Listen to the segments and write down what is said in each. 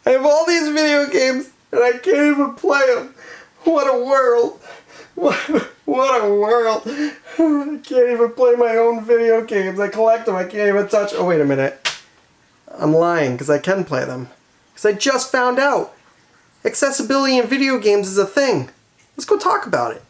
I have all these video games and I can't even play them. What a world. What a world. I can't even play my own video games. I collect them. I can't even touch. Oh, wait a minute. I'm lying because I can play them. Because I just found out accessibility in video games is a thing. Let's go talk about it.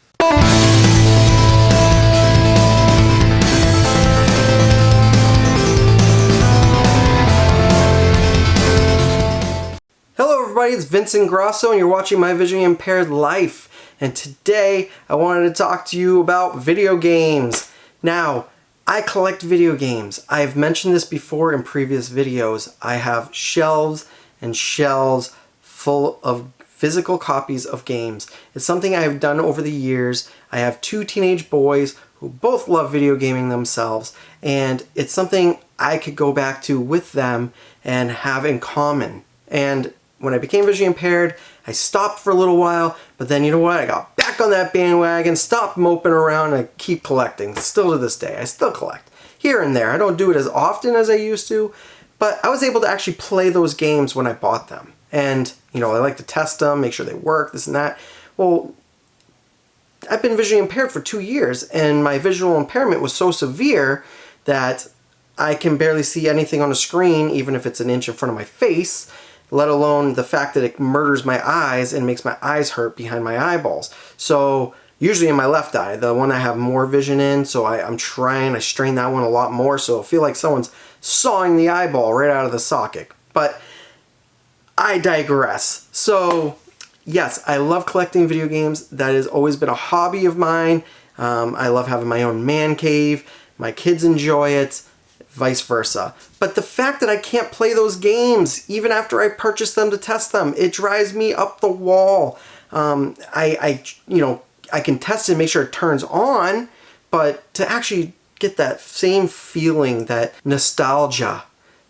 Hello everybody, it's Vincent Grosso and you're watching My Visually Impaired Life. And today I wanted to talk to you about video games. Now, I collect video games. I've mentioned this before in previous videos. I have shelves and shelves full of physical copies of games. It's something I've done over the years. I have two teenage boys who both love video gaming themselves, and it's something I could go back to with them and have in common. And when I became visually impaired, I stopped for a little while, but then you know what? I got back on that bandwagon, stopped moping around, and I keep collecting. Still to this day, I still collect. Here and there. I don't do it as often as I used to, but I was able to actually play those games when I bought them. And, you know, I like to test them, make sure they work, this and that. Well, I've been visually impaired for 2 years, and my visual impairment was so severe that I can barely see anything on a screen, even if it's an inch in front of my face, let alone the fact that it murders my eyes and makes my eyes hurt behind my eyeballs. So usually in my left eye, the one I have more vision in, so I strain that one a lot more, so I feel like someone's sawing the eyeball right out of the socket. But I digress. So yes, I love collecting video games. That has always been a hobby of mine. I love having my own man cave. My kids enjoy it. Vice versa. But the fact that I can't play those games even after I purchase them to test them, it drives me up the wall. I can test it and make sure it turns on, but to actually get that same feeling, that nostalgia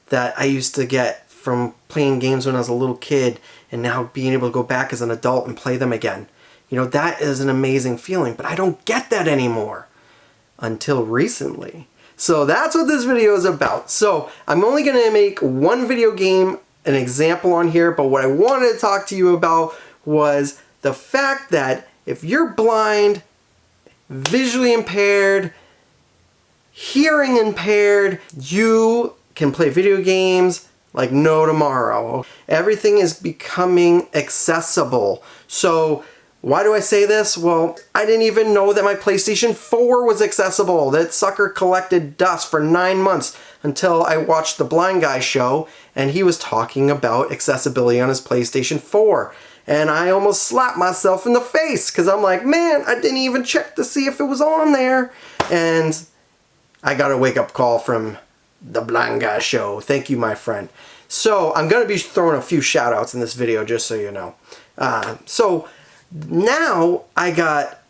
that I used to get from playing games when I was a little kid and now being able to go back as an adult and play them again, you know, that is an amazing feeling, but I don't get that anymore until recently. So that's what this video is about. So I'm only going to make one video game, an example on here, but what I wanted to talk to you about was the fact that if you're blind, visually impaired, hearing impaired, you can play video games like no tomorrow. Everything is becoming accessible. So why do I say this? Well, I didn't even know that my PlayStation 4 was accessible. That sucker collected dust for 9 months until I watched the Blind Guy show and he was talking about accessibility on his PlayStation 4. And I almost slapped myself in the face because I'm like, man, I didn't even check to see if it was on there. And I got a wake-up call from the Blind Guy show. Thank you, my friend. So I'm going to be throwing a few shout-outs in this video, just so you know. Now I got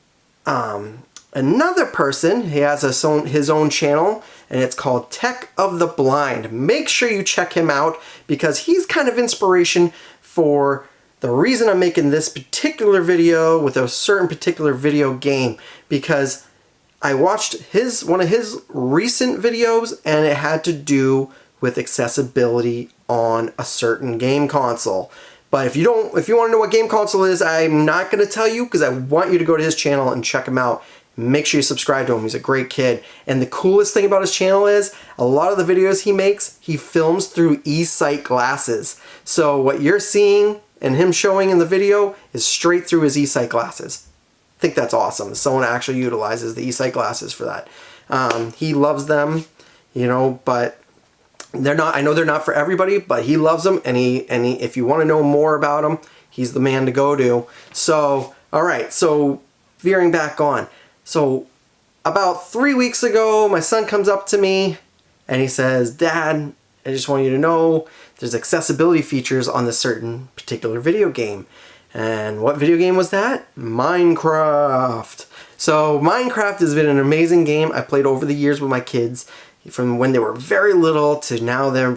another person. He has his own channel, and it's called Tech of the Blind. Make sure you check him out because he's kind of inspiration for the reason I'm making this particular video with a certain particular video game, because I watched one of his recent videos and it had to do with accessibility on a certain game console. But if you want to know what game console is, I'm not going to tell you because I want you to go to his channel and check him out. Make sure you subscribe to him. He's a great kid. And the coolest thing about his channel is a lot of the videos he makes, he films through eSight glasses. So what you're seeing and him showing in the video is straight through his eSight glasses. I think that's awesome. Someone actually utilizes the eSight glasses for that. He loves them, you know, but they're not. I know they're not for everybody, but he loves them, and if you want to know more about them, he's the man to go to. So, all right. So, veering back on. So, about 3 weeks ago, my son comes up to me, and he says, "Dad, I just want you to know there's accessibility features on this certain particular video game." And what video game was that? Minecraft. So, Minecraft has been an amazing game I played over the years with my kids, from when they were very little to now they're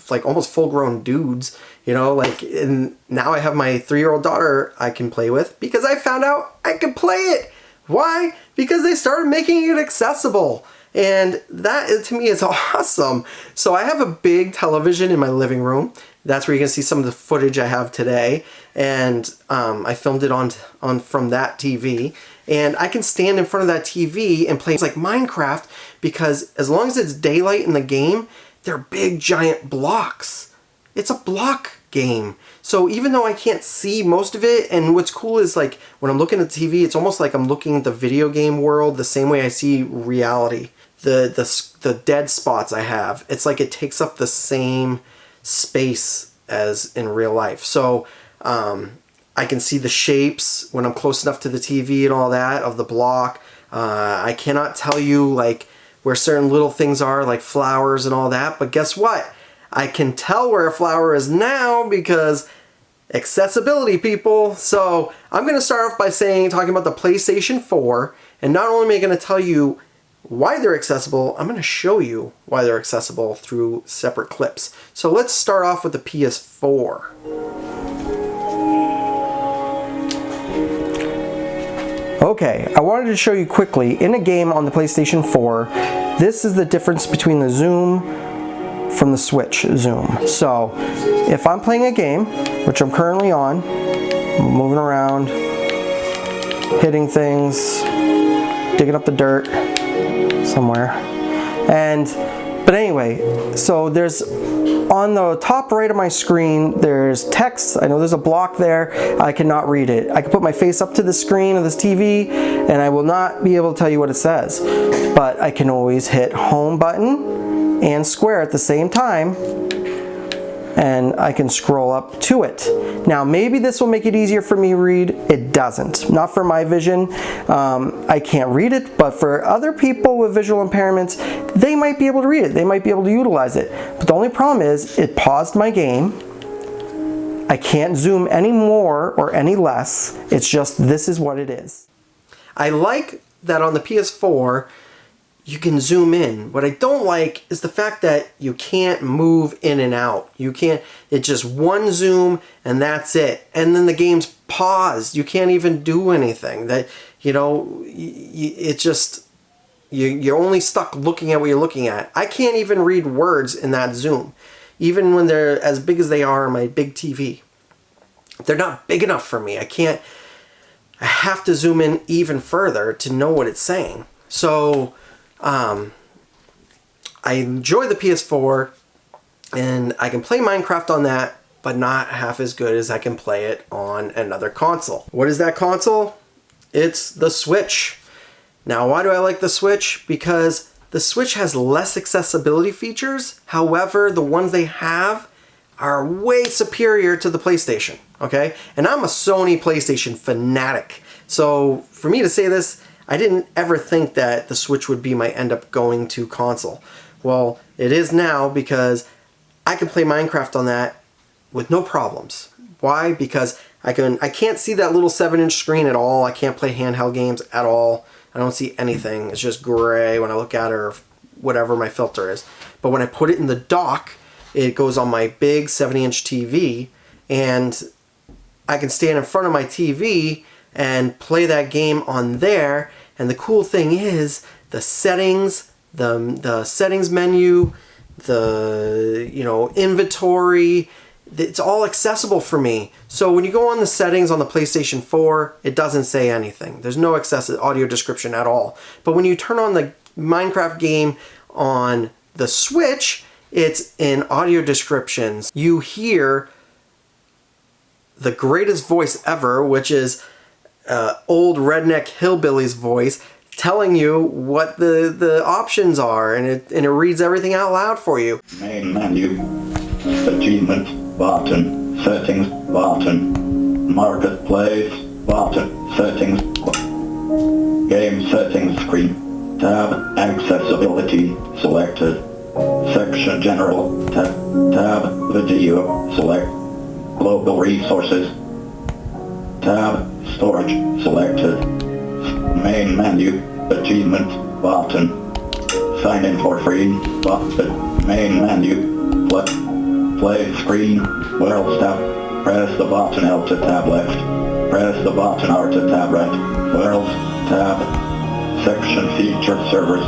like almost full-grown dudes, you know, like, and now I have my 3-year-old daughter I can play with because I found out I could play it. Why? Because they started making it accessible. And that, to me, is awesome. So I have a big television in my living room. That's where you can see some of the footage I have today. And I filmed it on from that TV. And I can stand in front of that TV and play like Minecraft, because as long as it's daylight in the game, they're big giant blocks. It's a block game. So even though I can't see most of it, and what's cool is like when I'm looking at the TV, it's almost like I'm looking at the video game world the same way I see reality. The dead spots I have, it's like it takes up the same space as in real life. So I can see the shapes when I'm close enough to the TV and all that of the block. I cannot tell you like where certain little things are, like flowers and all that, but guess what? I can tell where a flower is now because accessibility, people. So I'm going to start off by talking about the PlayStation 4, and not only am I going to tell you why they're accessible, I'm going to show you why they're accessible through separate clips. So let's start off with the PS4. Okay, I wanted to show you quickly, in a game on the PlayStation 4, this is the difference between the zoom from the Switch zoom. So if I'm playing a game, which I'm currently on, I'm moving around, hitting things, digging up the dirt somewhere, but anyway, so there's on the top right of my screen, there's text. I know there's a block there. I cannot read it. I can put my face up to the screen of this TV and I will not be able to tell you what it says, but I can always hit home button and square at the same time, and I can scroll up to it. Now maybe this will make it easier for me to read. It doesn't. Not for my vision. I can't read it, but for other people with visual impairments, they might be able to read it. They might be able to utilize it. But the only problem is it paused my game. I can't zoom any more or any less. It's just, this is what it is. I like that on the PS4 you can zoom in. What I don't like is the fact that you can't move in and out. You can't, it's just one zoom and that's it. And then the game's paused. You can't even do anything. That, you know, it just, you're only stuck looking at what you're looking at. I can't even read words in that zoom, even when they're as big as they are on my big TV. They're not big enough for me. I have to zoom in even further to know what it's saying. So I enjoy the PS4, and I can play Minecraft on that, but not half as good as I can play it on another console. What is that console? It's the Switch. Now, why do I like the Switch? Because the Switch has less accessibility features. However, the ones they have are way superior to the PlayStation, okay? And I'm a Sony PlayStation fanatic. So for me to say this, I didn't ever think that the Switch would be my end-up going to console. Well, it is now, because I can play Minecraft on that with no problems. Why? Because I can't see that little 7-inch screen at all. I can't play handheld games at all. I don't see anything. It's just gray when I look at it, or whatever my filter is. But when I put it in the dock, it goes on my big 70-inch TV, and I can stand in front of my TV and play that game on there. And the cool thing is the settings, the settings menu, the inventory, it's all accessible for me. So when you go on the settings on the PlayStation 4, it doesn't say anything. There's no accessible audio description at all. But when you turn on the Minecraft game on the Switch, it's in audio descriptions. You hear the greatest voice ever, which is old redneck hillbilly's voice, telling you what the options are, and it reads everything out loud for you. Main menu, achievements button, settings button, marketplace button, settings, game settings screen, tab, accessibility selected, section general, tab, video, select, global resources, tab, storage selected, main menu, achievements button, sign in for free button, main menu, play screen, world tab, press the button L to tab left, press the button R to tab right, world tab, section featured servers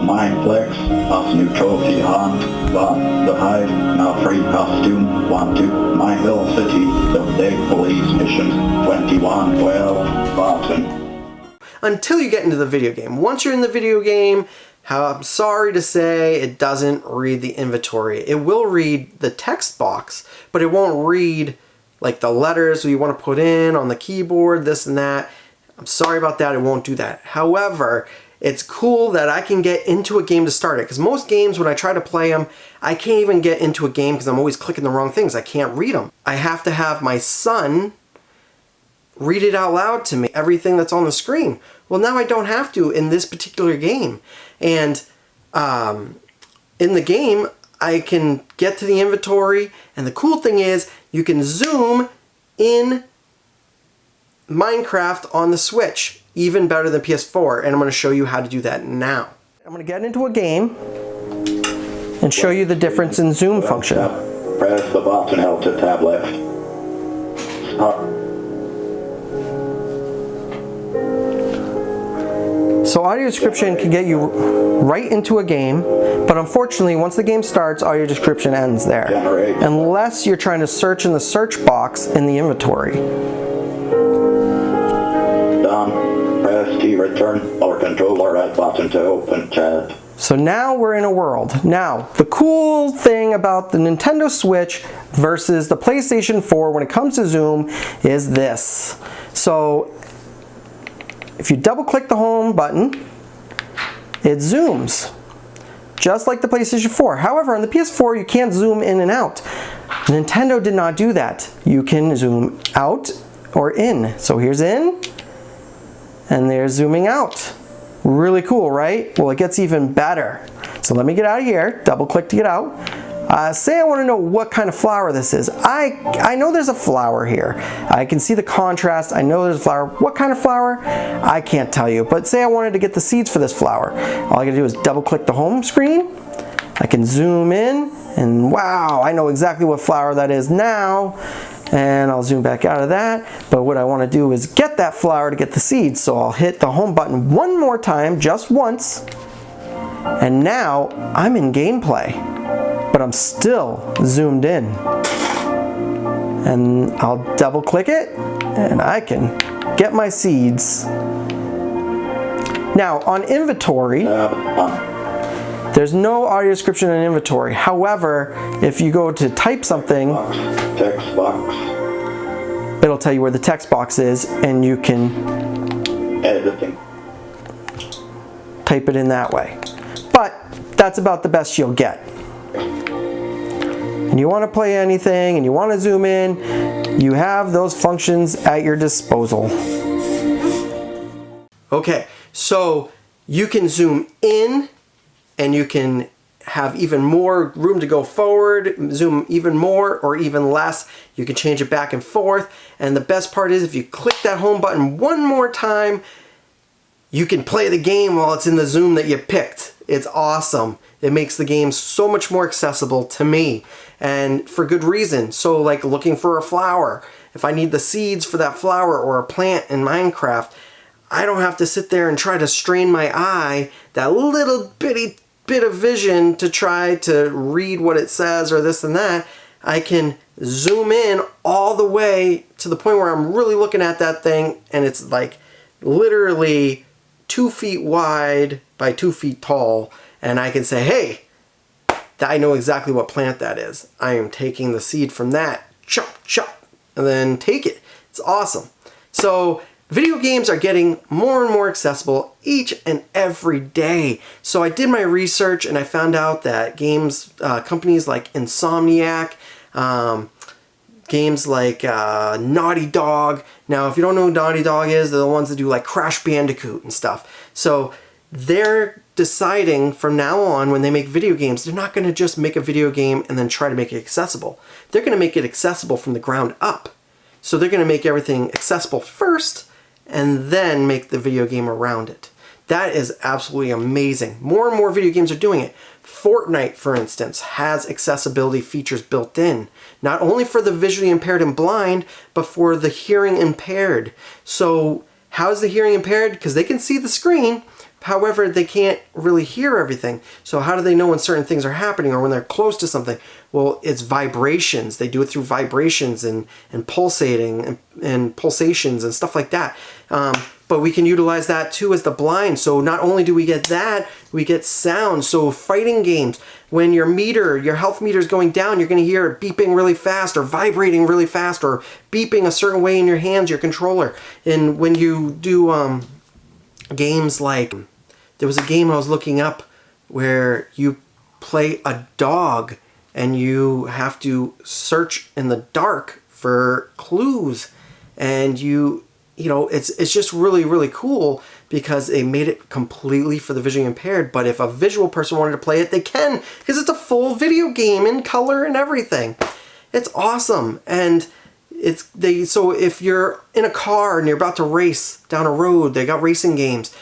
Mineplex, Us New Trophy Hunt, The Hive, Now Free Costume, Want to, My Hill City, Update Police Missions, 2112, Button. Until you get into the video game. Once you're in the video game, I'm sorry to say it doesn't read the inventory. It will read the text box, but it won't read like the letters you want to put in on the keyboard, this and that. I'm sorry about that, it won't do that. However, it's cool that I can get into a game to start it, because most games, when I try to play them, I can't even get into a game because I'm always clicking the wrong things. I can't read them. I have to have my son read it out loud to me, everything that's on the screen. Well, now I don't have to in this particular game. And in the game, I can get to the inventory, and the cool thing is you can zoom in Minecraft on the Switch, even better than PS4, and I'm going to show you how to do that now. I'm going to get into a game and show you the difference in zoom function. Press the button held to tab left. Start. So audio description can get you right into a game, but unfortunately once the game starts, audio description ends there. Unless you're trying to search in the search box in the inventory. Done. Press T return or control or right button to open chat. So now we're in a world. Now, the cool thing about the Nintendo Switch versus the PlayStation 4 when it comes to zoom is this. So if you double click the home button, it zooms, just like the PlayStation 4. However, on the PS4, you can't zoom in and out. Nintendo did not do that. You can zoom out or in. So here's in, and there's zooming out. Really cool, right? Well, it gets even better. So let me get out of here, double click to get out. Say I want to know what kind of flower this is. I know there's a flower here. I can see the contrast. I know there's a flower. What kind of flower? I can't tell you. But say I wanted to get the seeds for this flower. All I gotta do is double click the home screen. I can zoom in, and wow, I know exactly what flower that is now. And I'll zoom back out of that. But what I want to do is get that flower to get the seeds. So I'll hit the home button one more time, just once. And now I'm in gameplay. But I'm still zoomed in. And I'll double click it, and I can get my seeds. Now, on inventory, there's no audio description in inventory. However, if you go to type something, Text box. it'll tell you where the text box is, and you can Editing. type it in that way. But that's about the best you'll get. And you want to play anything and you want to zoom in, you have those functions at your disposal. Okay, so you can zoom in and you can have even more room to go forward, zoom even more or even less. You can change it back and forth. And the best part is if you click that home button one more time, you can play the game while it's in the zoom that you picked. It's awesome. It makes the game so much more accessible to me, and for good reason. So like looking for a flower, if I need the seeds for that flower or a plant in Minecraft, I don't have to sit there and try to strain my eye, that little bitty bit of vision to try to read what it says or this and that. I can zoom in all the way to the point where I'm really looking at that thing, and it's like literally 2 feet wide by 2 feet tall. And I can say, hey, I know exactly what plant that is. I am taking the seed from that, chop, chop, and then take it. It's awesome. So video games are getting more and more accessible each and every day. So I did my research and I found out that games, companies like Insomniac, games like Naughty Dog. Now, if you don't know who Naughty Dog is, they're the ones that do like Crash Bandicoot and stuff. So they're deciding from now on when they make video games, they're not going to just make a video game and then try to make it accessible. They're going to make it accessible from the ground up. So they're going to make everything accessible first and then make the video game around it. That is absolutely amazing. More and more video games are doing it. Fortnite, for instance, has accessibility features built in, not only for the visually impaired and blind, but for the hearing impaired. So how is the hearing impaired? Because they can see the screen, However, they can't really hear everything. So how do they know when certain things are happening or when they're close to something? Well, it's vibrations. They do it through vibrations and pulsating and pulsations and stuff like that. But we can utilize that too as the blind. So not only do we get that, we get sound. So fighting games, when your health meter is going down, you're going to hear it beeping really fast or vibrating really fast or beeping a certain way in your hands, your controller. And when you do games like, there was a game I was looking up where you play a dog and you have to search in the dark for clues, and you know, it's just really, really cool because they made it completely for the visually impaired. But if a visual person wanted to play it, they can, because it's a full video game in color and everything. It's awesome. And so if you're in a car and you're about to race down a road, they got racing games.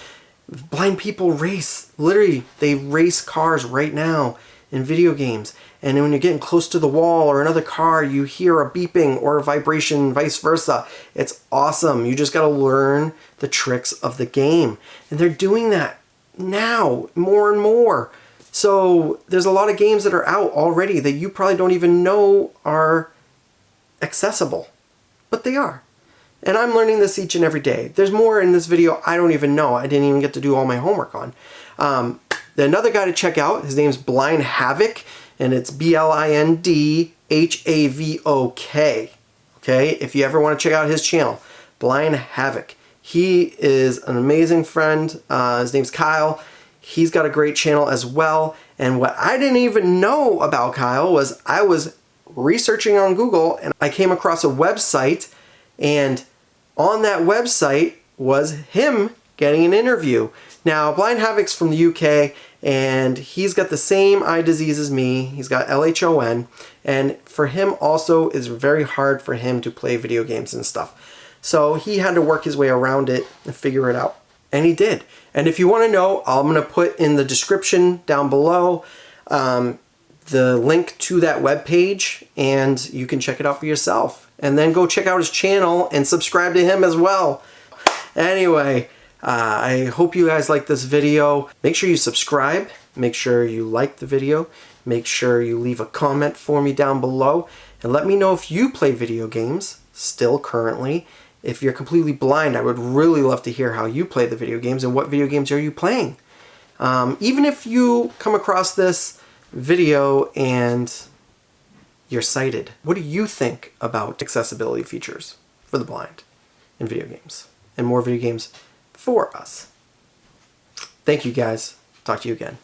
Blind people race. Literally, they race cars right now in video games. And when you're getting close to the wall or another car, you hear a beeping or a vibration, vice versa. It's awesome. You just got to learn the tricks of the game. And they're doing that now more and more. So there's a lot of games that are out already that you probably don't even know are accessible. But they are. And I'm learning this each and every day. There's more in this video I don't even know. I didn't even get to do all my homework on. Another guy to check out, his name's Blind Havoc, and it's BlindHavok. Okay, if you ever want to check out his channel, Blind Havoc. He is an amazing friend. His name's Kyle. He's got a great channel as well. And what I didn't even know about Kyle was I was researching on Google and I came across a website, and on that website was him getting an interview. Now, Blind Havoc's from the UK, and he's got the same eye disease as me. He's got LHON, and for him also, it's very hard for him to play video games and stuff. So he had to work his way around it and figure it out, and he did. And if you want to know, I'm going to put in the description down below the link to that webpage, and you can check it out for yourself. And then go check out his channel and subscribe to him as well. Anyway, I hope you guys like this video. Make sure you subscribe. Make sure you like the video. Make sure you leave a comment for me down below. And let me know if you play video games still currently. If you're completely blind, I would really love to hear how you play the video games and what video games are you playing. Even if you come across this video and you're sighted, what do you think about accessibility features for the blind in video games and more video games for us? Thank you guys. Talk to you again.